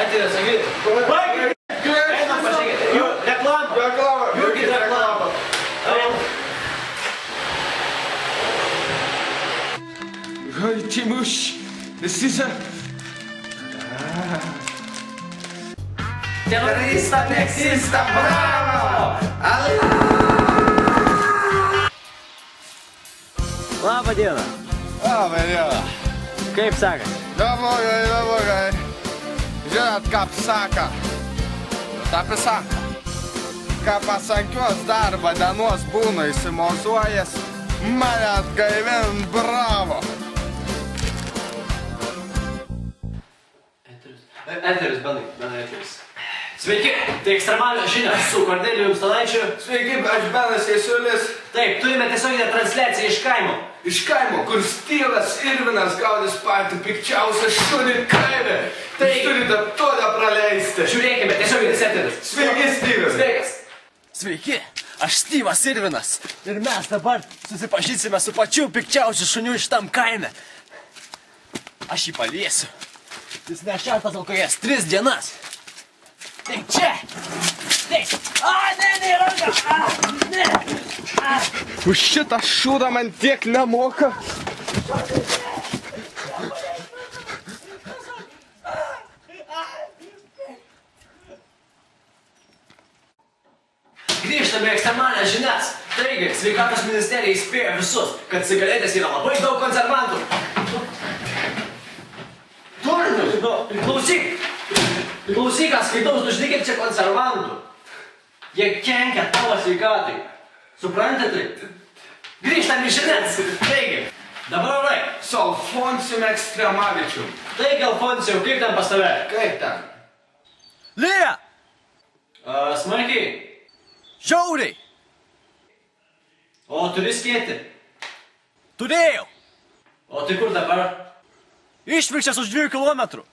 Eteris, sakyti. Baigit! Einam pažiūrėkite. Reklama. Jurgit reklama. Ой, Тимуш, Сиса. Terrorista nexista, bravo! Labą dieną. Labą dieną. Kaip sekasi? Neblogai. Žinot, ką pasaka? Ta pasaka. Ką pasankios darbo dienos būna įsimozuojas, mane atgaivin, bravo. Eteris, bendrai eteris. Sveiki, tai ekstremalios žinios su Kornelijum Stanaičiu. Sveiki, aš Benas Jasiulis. Taip, turime tiesioginę transliaciją iš kaimo. Iš kaimo, kur Styvas Irvinas gaudys patį pikčiausią šunį kaime. Tai turite to nepraleisti. Žiūrėkime, tiesioginis eteris. Sveiki, Styvas. Sveikas. Sveiki, aš Styvas Irvinas. Ir mes dabar susipažįsime su pačiu pikčiausiu šuniu šitam kaime. Aš jį paliesiu. Jis nešertas alkojas 3 dienas. Tai čia. Taip. Ne, ranka. Ne. Už šitą šūdą man tiek nemoka. Grįžtame į ekstremalias žinias. Taigi, sveikatos ministerija įspėja visus, kad cigaretės yra labai daug konservantų. Turnius, klausyk, ką skaitau, žinai, kiek čia konservantų. Jie kenkia tavo sveikatai. Suprantate tai? Grįžtam į žinias. Taigi, dabar orai. Su Alfonsium Ekstremavičium. Taigi, Alfonsijau, kaip ten pas tave? Kaip ten? Lyja! Smarkiai. Žiauriai! O turi skėti? Turėjau! O tai kur dabar? Išvirkščias už 2 kilometrų.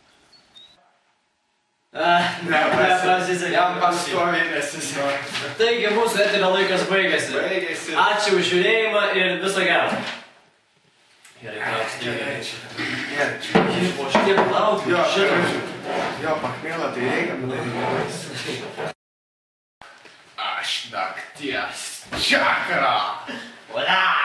Nepasisekė. Jam pastoviai nesiseka. Taigi, mūsų eterio laikas baigėsi. Ačiū už žiūrėjimą ir viso gero. Gerai, po šitiek laukiu. Jo, pachmėlą tai reikia, aš nakties čakra. Ura!